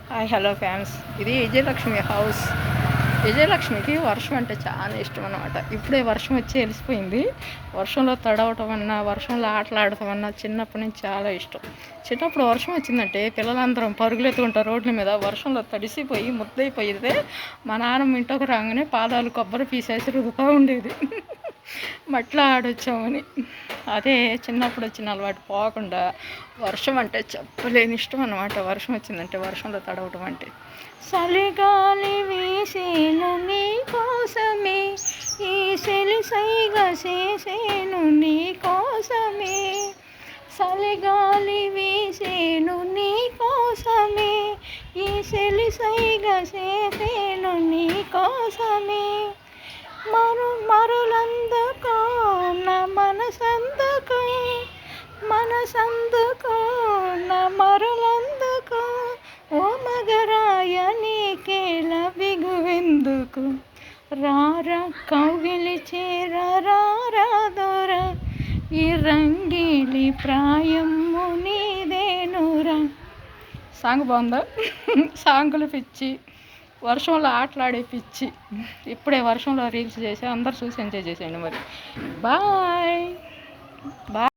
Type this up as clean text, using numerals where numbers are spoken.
Hi hello fans, ఇది Vijayalakshmi house. విజయలక్ష్మికి వర్షం అంటే చాలా ఇష్టం అన్నమాట. ఇప్పుడే వర్షం వచ్చి వెలిసిపోయింది. వర్షంలో తడవటం అన్నా, వర్షంలో ఆటలాడటం అన్నా చిన్నప్పటి నుంచి చాలా ఇష్టం. చిన్నప్పుడు వర్షం వచ్చిందంటే పిల్లలందరం పరుగులు ఎత్తుకుంటారు రోడ్ల మీద. వర్షంలో తడిసిపోయి ముద్దయిపోయితే మా నాన్నమ్మ ఇంట్లోకి రాగానే పాదాలు కొబ్బరి పీసేసి రుద్దుతూ ఉండేది మట్లా ఆడొచ్చామని. అదే చిన్నప్పుడు వచ్చిన అలవాటు పోకుండా వర్షం అంటే చెప్పలేని ఇష్టం అన్నమాట. వర్షం వచ్చిందంటే వర్షంలో తడవటం అంటే. చలిగాలి వీసేను నీ కోసమే, ఈ సెలి సైగ చేసేను నీ కోసమే. చలిగాలి వీసేను నీ కోసమే, ఈ సెలి సైగ చేసేను నీ కోసమే. మరులందుకో నా మనసందుకో, మనసందుకో నా మరులందుకో, ఓ మగరాయ నీకేల బిగువెందుకు. రారా కౌగిలి చేరా రారా దొరా, ఈ రంగీలి ప్రాయము నీదేనురా. సాంగ్ బాగుందా? సాంగులు పిచ్చి, వర్షంలో ఆటలాడే పిచ్చి. ఇప్పుడే వర్షంలో రీల్స్ చేసి అందరు చూసి ఎంజాయ్ చేసేయండి మరి. Bye bye.